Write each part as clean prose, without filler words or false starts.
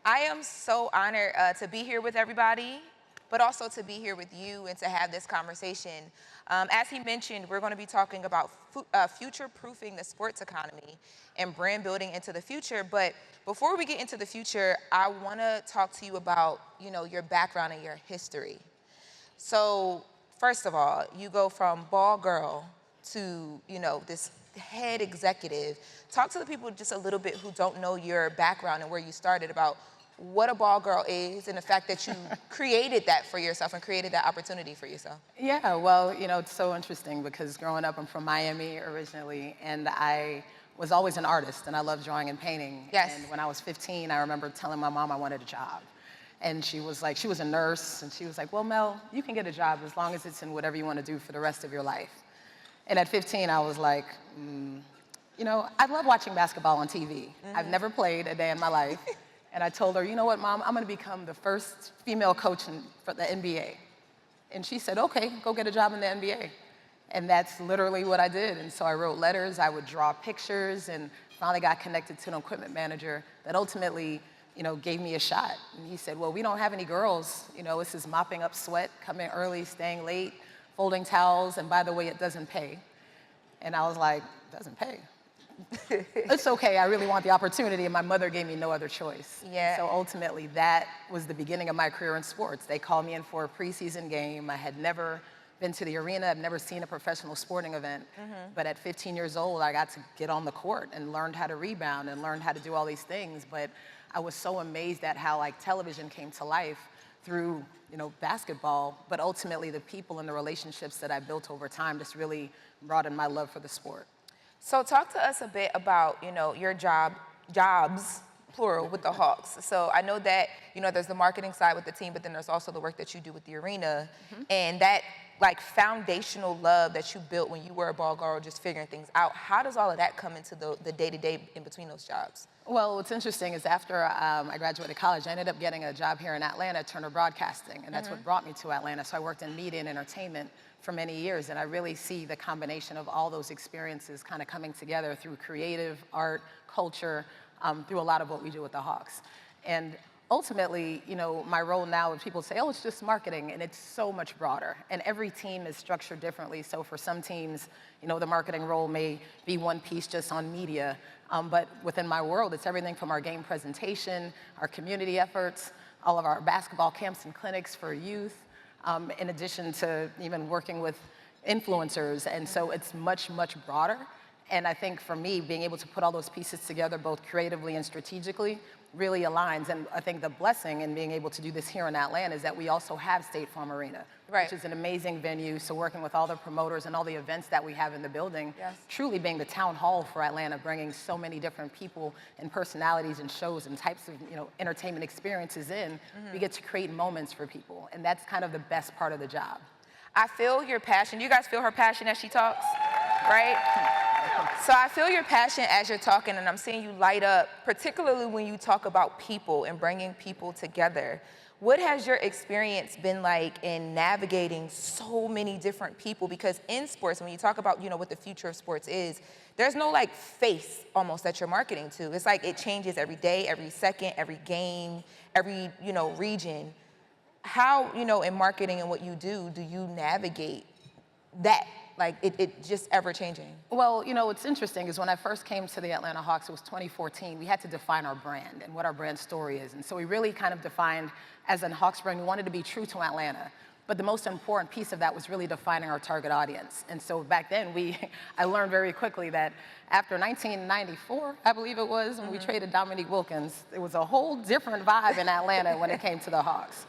I am so honored to be here with everybody, but also to be here with you and to have this conversation. As he mentioned, we're going to be talking about future-proofing the sports economy and brand building into the future. But before we get into the future, I want to talk to you about, your background and your history. So, first of all, you go from ball girl to, this head executive. Talk to the people just a little bit who don't know your background and where you started about what a ball girl is and the fact that you created that for yourself and created that opportunity for yourself. Yeah, well, it's so interesting because growing up, I'm from Miami originally, and I was always an artist, and I love drawing and painting. Yes. And when I was 15, I remember telling my mom I wanted a job. And she was a nurse, and she was like, well, Mel, you can get a job as long as it's in whatever you want to do for the rest of your life. And at 15, I was like, I love watching basketball on TV. I've never played a day in my life. And I told her, you know what, Mom, I'm going to become the first female coach for the NBA. And she said, okay, go get a job in the NBA. And that's literally what I did. And so I wrote letters, I would draw pictures, and finally got connected to an equipment manager that ultimately gave me a shot. And he said, well, we don't have any girls. This is mopping up sweat, coming early, staying late, folding towels, and by the way, it doesn't pay. And I was like, doesn't pay? It's okay, I really want the opportunity, and my mother gave me no other choice. Yeah. So ultimately, that was the beginning of my career in sports. They called me in for a preseason game. I had never been to the arena, I've never seen a professional sporting event. But at 15 years old, I got to get on the court and learned how to rebound and learned how to do all these things. But I was so amazed at how television came to life through basketball, but ultimately the people and the relationships that I built over time just really broadened my love for the sport. So talk to us a bit about, your jobs, plural, with the Hawks. So I know that, there's the marketing side with the team, but then there's also the work that you do with the arena. And that foundational love that you built when you were a ball girl, just figuring things out. How does all of that come into the day-to-day in between those jobs? Well, what's interesting is after I graduated college, I ended up getting a job here in Atlanta at Turner Broadcasting, and that's what brought me to Atlanta. So I worked in media and entertainment for many years, and I really see the combination of all those experiences kind of coming together through creative, art, culture, through a lot of what we do with the Hawks. And ultimately, my role now is people say, oh, it's just marketing, and it's so much broader. And every team is structured differently. So for some teams, the marketing role may be one piece just on media. But within my world, it's everything from our game presentation, our community efforts, all of our basketball camps and clinics for youth, in addition to even working with influencers. And so it's much, much broader. And I think for me, being able to put all those pieces together, both creatively and strategically, really aligns. And I think the blessing in being able to do this here in Atlanta is that we also have State Farm Arena, which is an amazing venue. So working with all the promoters and all the events that we have in the building, truly being the town hall for Atlanta, bringing so many different people and personalities and shows and types of entertainment experiences in, we get to create moments for people. And that's kind of the best part of the job. I feel your passion. You guys feel her passion as she talks, right? So I feel your passion as you're talking, and I'm seeing you light up, particularly when you talk about people and bringing people together. What has your experience been like in navigating so many different people? Because in sports, when you talk about, what the future of sports is, there's no face almost that you're marketing to. It's like it changes every day, every second, every game, every, region. How, in marketing and what you do you navigate that? It just ever changing. Well, what's interesting is when I first came to the Atlanta Hawks, it was 2014, we had to define our brand and what our brand story is. And so we really kind of defined, as a Hawks brand, we wanted to be true to Atlanta. But the most important piece of that was really defining our target audience. And so back then, I learned very quickly that after 1994, I believe it was, when we traded Dominique Wilkins, it was a whole different vibe in Atlanta when it came to the Hawks.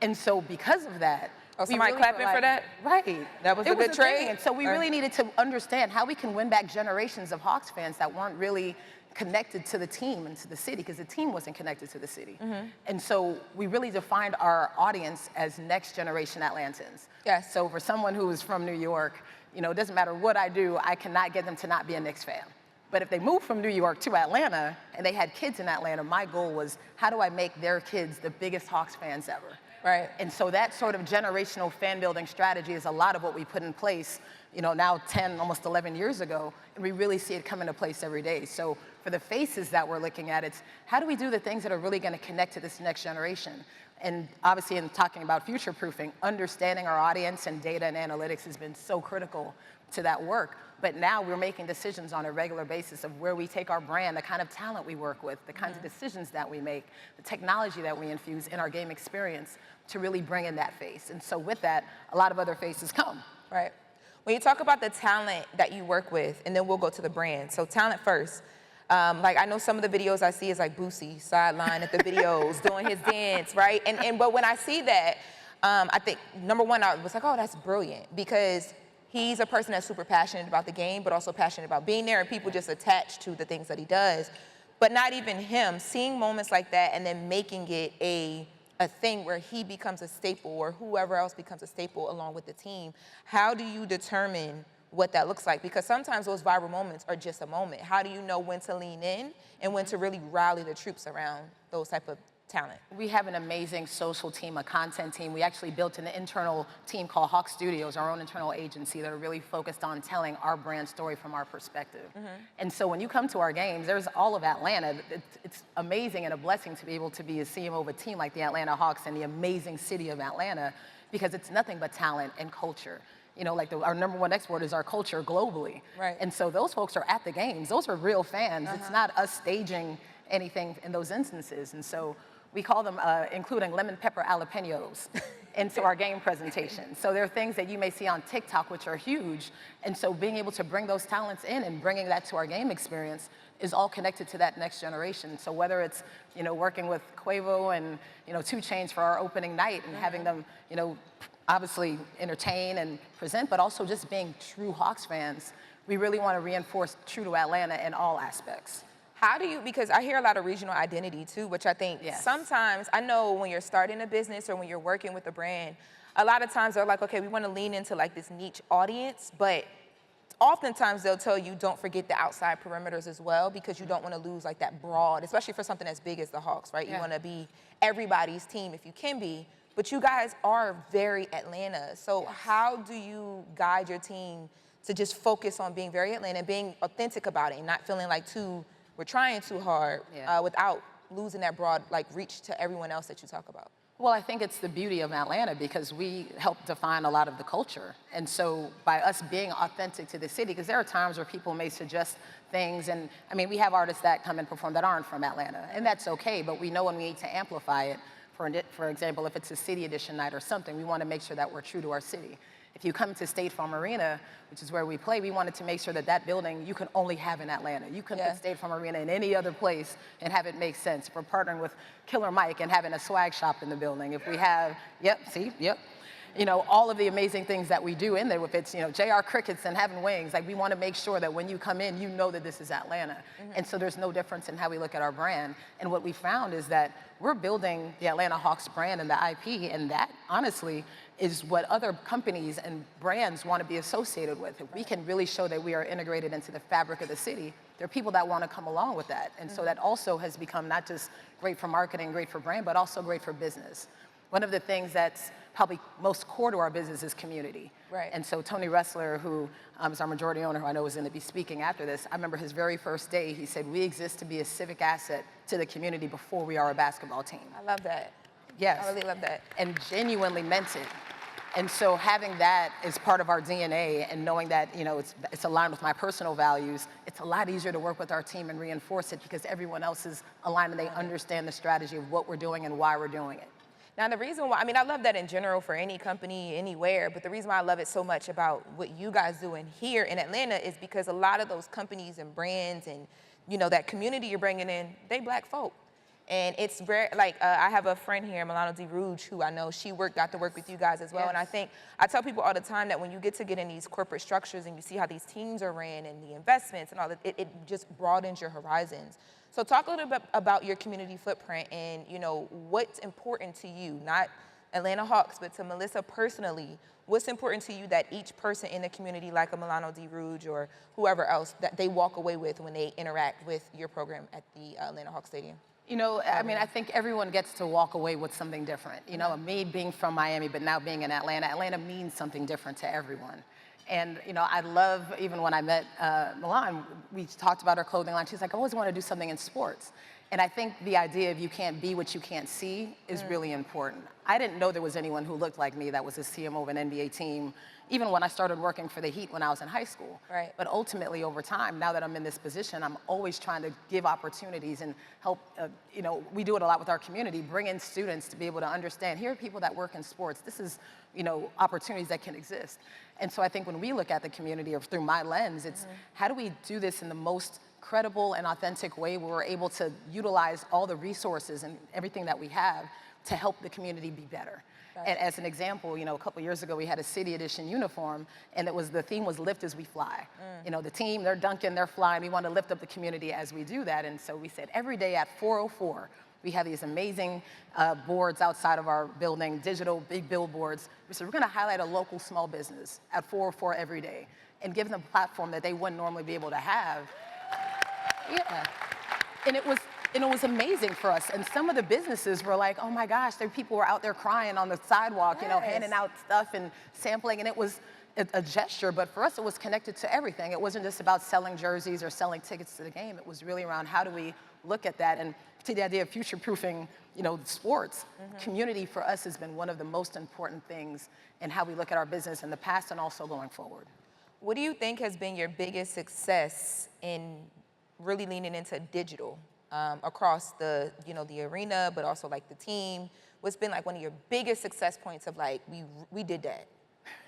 And so because of that, somebody really clapping for that? Right. That was a good trade? And so we really needed to understand how we can win back generations of Hawks fans that weren't really connected to the team and to the city, because the team wasn't connected to the city. And so we really defined our audience as next generation Atlantans. Yes. So for someone who is from New York, it doesn't matter what I do, I cannot get them to not be a Knicks fan. But if they moved from New York to Atlanta and they had kids in Atlanta, my goal was, how do I make their kids the biggest Hawks fans ever? Right. And so that sort of generational fan building strategy is a lot of what we put in place, now 10, almost 11 years ago, and we really see it come into place every day. So for the faces that we're looking at, it's how do we do the things that are really going to connect to this next generation? And obviously in talking about future proofing, understanding our audience and data and analytics has been so critical to that work. But now we're making decisions on a regular basis of where we take our brand, the kind of talent we work with, the kinds of decisions that we make, the technology that we infuse in our game experience to really bring in that face. And so with that, a lot of other faces come. Right. When you talk about the talent that you work with, and then we'll go to the brand. So talent first. Like I know some of the videos I see is like Boosie sideline at the videos doing his dance, right? But when I see that, I think number one, I was like, oh, that's brilliant, because he's a person that's super passionate about the game, but also passionate about being there, and people just attach to the things that he does. But not even him, seeing moments like that and then making it a thing where he becomes a staple or whoever else becomes a staple along with the team. How do you determine what that looks like? Because sometimes those viral moments are just a moment. How do you know when to lean in and when to really rally the troops around those type of talent? We have an amazing social team, a content team. We actually built an internal team called Hawk Studios, our own internal agency that are really focused on telling our brand story from our perspective. And so when you come to our games, there's all of Atlanta. It's amazing and a blessing to be able to be a CMO of a team like the Atlanta Hawks and the amazing city of Atlanta, because it's nothing but talent and culture. Like our number one export is our culture globally. Right. And so those folks are at the games. Those are real fans. It's not us staging anything in those instances. And so we call them including lemon pepper jalapenos into our game presentation. So there are things that you may see on TikTok which are huge. And so being able to bring those talents in and bringing that to our game experience is all connected to that next generation. So whether it's, working with Quavo and, 2 Chainz for our opening night and having them, obviously entertain and present, but also just being true Hawks fans, we really want to reinforce true to Atlanta in all aspects. How do you, because I hear a lot of regional identity too, which I think sometimes, I know when you're starting a business or when you're working with a brand, a lot of times they're like, okay, we want to lean into like this niche audience, but oftentimes they'll tell you don't forget the outside perimeters as well, because you don't want to lose like that broad, especially for something as big as the Hawks, right? You want to be everybody's team if you can be, but you guys are very Atlanta. So how do you guide your team to just focus on being very Atlanta, being authentic about it, and not feeling like we're trying too hard without losing that broad like reach to everyone else that you talk about? Well, I think it's the beauty of Atlanta because we help define a lot of the culture. And so by us being authentic to the city, because there are times where people may suggest things, and I mean, we have artists that come and perform that aren't from Atlanta, and that's okay, but we know when we need to amplify it. For example, if it's a city edition night or something, we want to make sure that we're true to our city. If you come to State Farm Arena, which is where we play, we wanted to make sure that that building you can only have in Atlanta. You couldn't put State Farm Arena in any other place and have it make sense. If we're partnering with Killer Mike and having a swag shop in the building, if we have, all of the amazing things that we do in there, if it's, JR Crickets and having wings, like we want to make sure that when you come in, you know that this is Atlanta. And so there's no difference in how we look at our brand. And what we found is that we're building the Atlanta Hawks brand and the IP, and that honestly is what other companies and brands want to be associated with. If we can really show that we are integrated into the fabric of the city, there are people that want to come along with that. And so that also has become not just great for marketing, great for brand, but also great for business. One of the things that's probably most core to our business is community. Right. And so Tony Ressler, who is our majority owner, who I know is going to be speaking after this, I remember his very first day, he said, we exist to be a civic asset to the community before we are a basketball team. I love that. Yes. I really love that. And genuinely meant it. And so having that as part of our DNA and knowing that, it's aligned with my personal values, it's a lot easier to work with our team and reinforce it because everyone else is aligned and they understand the strategy of what we're doing and why we're doing it. Now, the reason why, I love that in general for any company, anywhere, but the reason why I love it so much about what you guys do in here in Atlanta is because a lot of those companies and brands and, that community you're bringing in, they Black folk. And it's very, I have a friend here, Milano D. Rouge, who I know got to work with you guys as well. And I tell people all the time that when you get in these corporate structures and you see how these teams are ran and the investments and all that, it just broadens your horizons. So talk a little bit about your community footprint and, what's important to you, not Atlanta Hawks, but to Melissa personally, what's important to you that each person in the community, like a Milano D. Rouge or whoever else, that they walk away with when they interact with your program at the Atlanta Hawks Stadium? You know, I mean, I think everyone gets to walk away with something different. You know, me being from Miami, but now being in Atlanta, Atlanta means something different to everyone. And, you know, I love, even when I met Milan, we talked about her clothing line. She's like, I always want to do something in sports. And I think the idea of you can't be what you can't see is really important. I didn't know there was anyone who looked like me that was a CMO of an NBA team, even when I started working for the Heat when I was in high school. Right. But ultimately, over time, now that I'm in this position, I'm always trying to give opportunities and help, you know, we do it a lot with our community, bring in students to be able to understand, here are people that work in sports. This is, you know, opportunities that can exist. And so I think when we look at the community or through my lens, it's how do we do this in the most credible and authentic way where we're able to utilize all the resources and everything that we have to help the community be better. Right. And as an example, you know, a couple years ago we had a city edition uniform, and the theme was "Lift as we fly." You know, the team, they're dunking, they're flying. We want to lift up the community as we do that, and so we said every day at 4:04 we have these amazing boards outside of our building, digital big billboards. We said we're going to highlight a local small business at 4:04 every day and give them a platform that they wouldn't normally be able to have. Yeah, and it was amazing for us. And some of the businesses were like, oh my gosh, people were out there crying on the sidewalk, you know, handing out stuff and sampling. And it was a gesture, but for us, it was connected to everything. It wasn't just about selling jerseys or selling tickets to the game. It was really around how do we look at that and to the idea of future-proofing, you know, sports. Community for us has been one of the most important things in how we look at our business in the past and also going forward. What do you think has been your biggest success in really leaning into digital across the, you know, the arena, but also like the team? What's been like one of your biggest success points of like, we did that?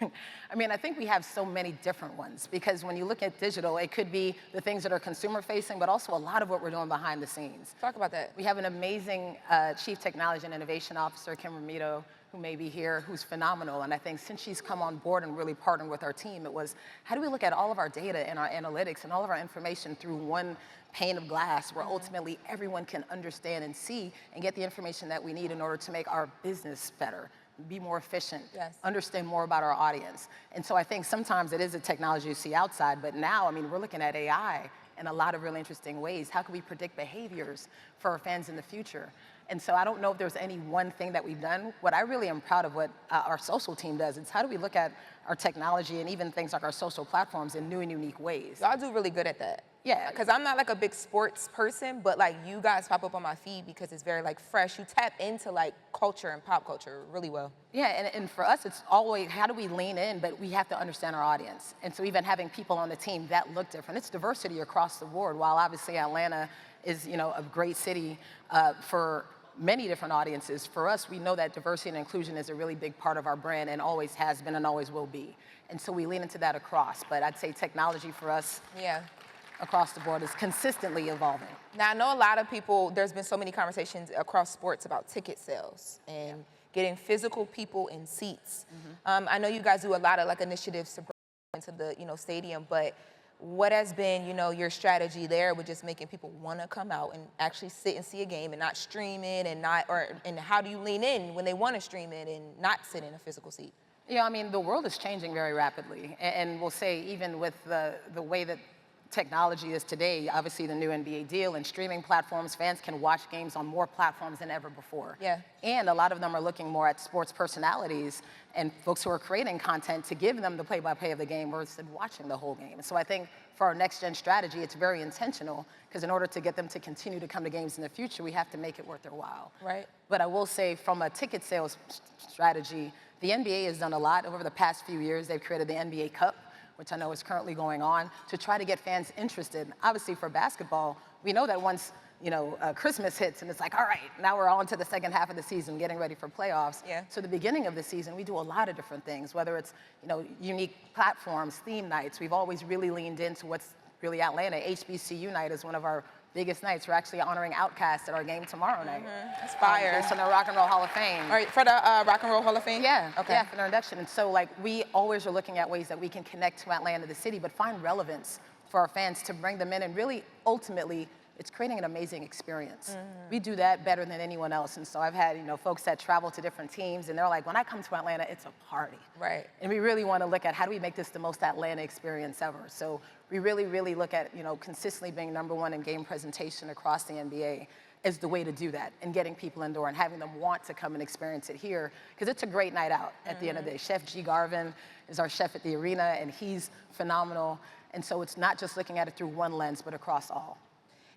I mean, I think we have so many different ones because when you look at digital, it could be the things that are consumer facing, but also a lot of what we're doing behind the scenes. Talk about that. We have an amazing Chief Technology and Innovation Officer, Kim Ramito, who may be here, who's phenomenal. And I think since she's come on board and really partnered with our team, it was how do we look at all of our data and our analytics and all of our information through one pane of glass where ultimately everyone can understand and see and get the information that we need in order to make our business better, be more efficient, understand more about our audience. And so I think sometimes it is a technology you see outside, but now, I mean, we're looking at AI in a lot of really interesting ways. How can we predict behaviors for our fans in the future? And so I don't know if there's any one thing that we've done. What I really am proud of what our social team does is how do we look at our technology and even things like our social platforms in new and unique ways. Y'all do really good at that. Yeah. Because I'm not like a big sports person, but like you guys pop up on my feed because it's very like fresh. You tap into like culture and pop culture really well. Yeah, and for us, it's always how do we lean in, but we have to understand our audience. And so even having people on the team that look different, it's diversity across the board. While obviously Atlanta is, you know, a great city for many different audiences, for us, we know that diversity and inclusion is a really big part of our brand and always has been and always will be. And so we lean into that across. But I'd say technology for us, across the board, is consistently evolving. Now, I know a lot of people, there's been so many conversations across sports about ticket sales and getting physical people in seats. I know you guys do a lot of like initiatives to bring into the, you know, stadium, but what has been, you know, your strategy there with just making people want to come out and actually sit and see a game and not stream it and how do you lean in when they want to stream it and not sit in a physical seat? Yeah, I mean, the world is changing very rapidly. And we'll say even with the way that technology is today, obviously the new NBA deal and streaming platforms, fans can watch games on more platforms than ever before. Yeah. And a lot of them are looking more at sports personalities and folks who are creating content to give them the play-by-play of the game versus watching the whole game. So I think for our next-gen strategy, it's very intentional because in order to get them to continue to come to games in the future, we have to make it worth their while. Right. But I will say from a ticket sales strategy, the NBA has done a lot over the past few years. They've created the NBA Cup, which I know is currently going on, to try to get fans interested. Obviously for basketball, we know that once, you know, Christmas hits and it's like, all right, now we're on to the second half of the season, getting ready for playoffs. Yeah. So the beginning of the season, we do a lot of different things, whether it's, you know, unique platforms, theme nights. We've always really leaned into what's really Atlanta. HBCU night is one of our biggest nights. We're actually honoring Outkast at our game tomorrow night. That's fire. Based on the Rock and Roll Hall of Fame. All right, for the Rock and Roll Hall of Fame? Yeah, okay. Yeah, for their induction. And so like we always are looking at ways that we can connect to Atlanta, the city, but find relevance for our fans to bring them in and really ultimately it's creating an amazing experience. We do that better than anyone else. And so I've had, you know, folks that travel to different teams and they're like, when I come to Atlanta, it's a party. Right. And we really want to look at how do we make this the most Atlanta experience ever. So we really, really look at, you know, consistently being #1 in game presentation across the NBA. is the way to do that, and getting people indoor and having them want to come and experience it here, because it's a great night out at the end of the day. Chef G. Garvin is our chef at the arena, and he's phenomenal. And so it's not just looking at it through one lens, but across all.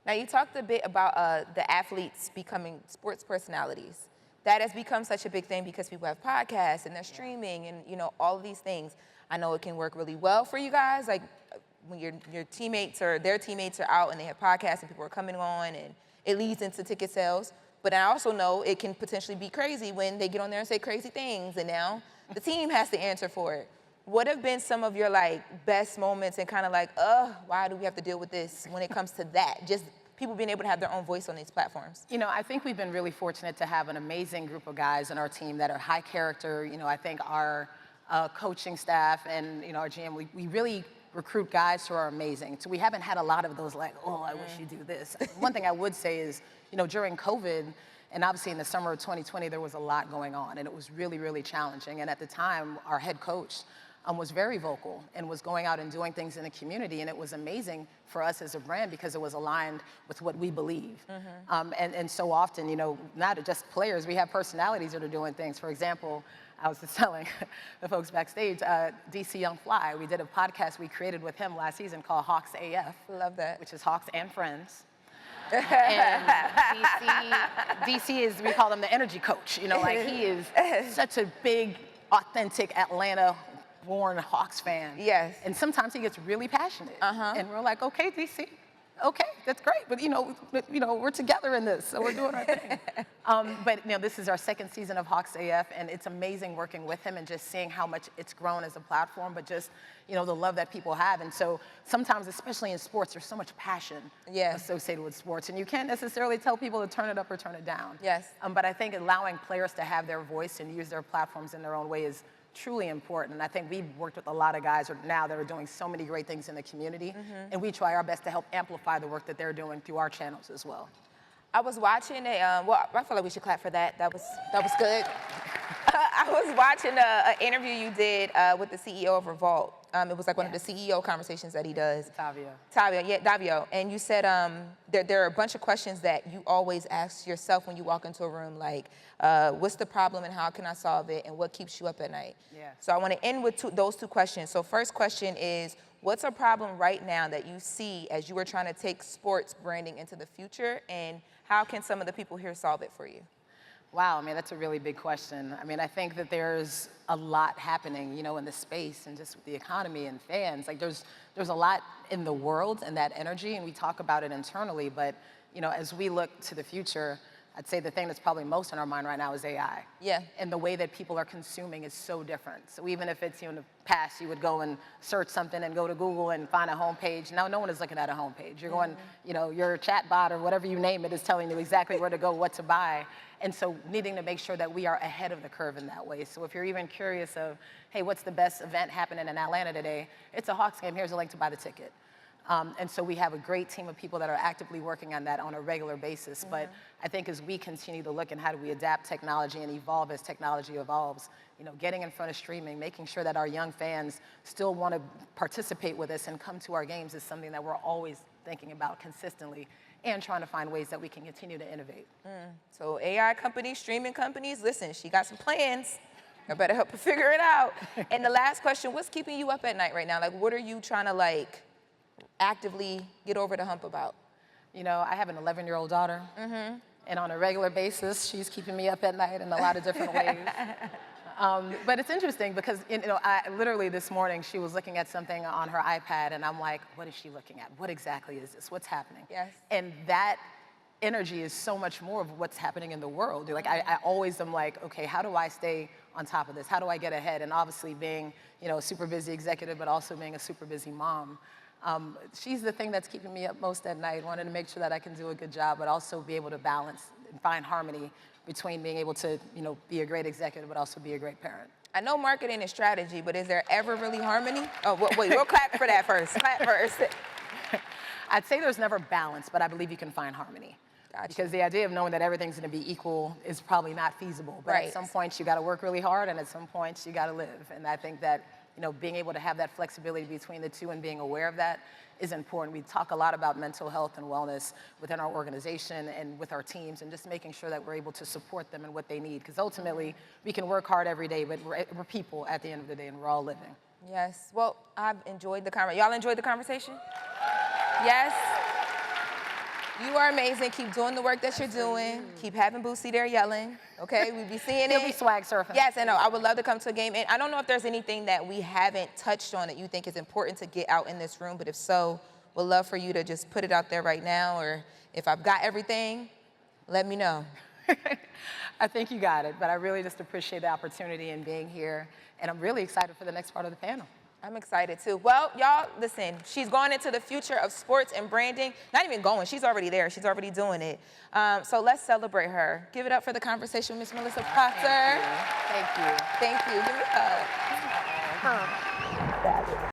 Now, you talked a bit about the athletes becoming sports personalities. That has become such a big thing because people have podcasts and they're streaming and, you know, all of these things. I know it can work really well for you guys, like when your teammates or their teammates are out and they have podcasts and people are coming on and it leads into ticket sales. But I also know it can potentially be crazy when they get on there and say crazy things and now the team has to answer for it. What have been some of your like best moments and kind of like, why do we have to deal with this when it comes to that? Just people being able to have their own voice on these platforms. You know, I think we've been really fortunate to have an amazing group of guys in our team that are high character. You know, I think our coaching staff and, you know, our GM, we really recruit guys who are amazing. So we haven't had a lot of those like, oh, I wish you do this. One thing I would say is, you know, during COVID, and obviously in the summer of 2020, there was a lot going on and it was really, really challenging. And at the time, our head coach was very vocal and was going out and doing things in the community. And it was amazing for us as a brand because it was aligned with what we believe. And so often, you know, not just players, we have personalities that are doing things. For example, I was just telling the folks backstage, DC Young Fly, we did a podcast we created with him last season called Hawks AF. Love that. Which is Hawks and Friends. And DC is, we call him the energy coach. You know, like he is such a big, authentic Atlanta-born Hawks fan. Yes. And sometimes he gets really passionate. And we're like, okay, DC, okay, that's great. But you know, we're together in this, so we're doing our thing. But you know, this is our second season of Hawks AF, and it's amazing working with him and just seeing how much it's grown as a platform, but just, you know, the love that people have. And so sometimes, especially in sports, there's so much passion associated with sports, and you can't necessarily tell people to turn it up or turn it down. Yes. But I think allowing players to have their voice and use their platforms in their own way is truly important. And I think we've worked with a lot of guys now that are doing so many great things in the community, and we try our best to help amplify the work that they're doing through our channels as well. I was watching well, I feel like we should clap for that. That was good. I was watching an interview you did with the CEO of Revolt. It was like one of the CEO conversations that he does. Davio. And you said there are a bunch of questions that you always ask yourself when you walk into a room, like, what's the problem and how can I solve it, and what keeps you up at night? So I want to end with those two questions. So first question is, what's a problem right now that you see as you are trying to take sports branding into the future, and how can some of the people here solve it for you? Wow, I mean, that's a really big question. I mean, I think that there's a lot happening, you know, in the space and just with the economy and fans. Like, there's a lot in the world and that energy, and we talk about it internally, but, you know, as we look to the future, I'd say the thing that's probably most on our mind right now is AI. And the way that people are consuming is so different. So even if it's, you know, in the past, you would go and search something and go to Google and find a homepage. Now no one is looking at a homepage. You're going, you know, your chat bot or whatever you name it is telling you exactly where to go, what to buy. And so needing to make sure that we are ahead of the curve in that way. So if you're even curious of, hey, what's the best event happening in Atlanta today? It's a Hawks game. Here's a link to buy the ticket. And so we have a great team of people that are actively working on that on a regular basis. But I think as we continue to look at how do we adapt technology and evolve as technology evolves, you know, getting in front of streaming, making sure that our young fans still want to participate with us and come to our games is something that we're always thinking about consistently, and trying to find ways that we can continue to innovate. So AI companies, streaming companies, listen, she got some plans. I better help her figure it out. And the last question, what's keeping you up at night right now? Like, what are you trying to, like, actively get over the hump about? You know, I have an 11-year-old daughter, and on a regular basis, she's keeping me up at night in a lot of different ways. But it's interesting because, you know, literally this morning, she was looking at something on her iPad, and I'm like, what is she looking at? What exactly is this? What's happening? And that energy is so much more of what's happening in the world. Like, I always am like, okay, how do I stay on top of this? How do I get ahead? And obviously being, you know, a super busy executive, but also being a super busy mom, she's the thing that's keeping me up most at night, wanting to make sure that I can do a good job, but also be able to balance and find harmony between being able to, you know, be a great executive, but also be a great parent. I know marketing is strategy, but is there ever really harmony? Oh, wait, we'll clap for that first. Clap first. I'd say there's never balance, but I believe you can find harmony. Because the idea of knowing that everything's going to be equal is probably not feasible. But at some points, you got to work really hard, and at some points, you got to live. And I think that being able to have that flexibility between the two and being aware of that is important. We talk a lot about mental health and wellness within our organization and with our teams, and just making sure that we're able to support them in what they need. Because ultimately, we can work hard every day, but we're people at the end of the day, and we're all living. Yes. Well, I've enjoyed the conversation. Y'all enjoyed the conversation? Yes? You are amazing. Keep doing the work that you're doing. Keep having Boosie there yelling. Okay, we be seeing it. He'll be swag surfing. Yes, and I would love to come to a game. And I don't know if there's anything that we haven't touched on that you think is important to get out in this room, but if so, we'd love for you to just put it out there right now, or if I've got everything, let me know. I think you got it, but I really just appreciate the opportunity and being here, and I'm really excited for the next part of the panel. I'm excited too. Well, y'all, listen, she's going into the future of sports and branding. Not even going, she's already there. She's already doing it. So let's celebrate her. Give it up for the conversation with Ms. Melissa Proctor. Thank you. Thank you. Give me a hug.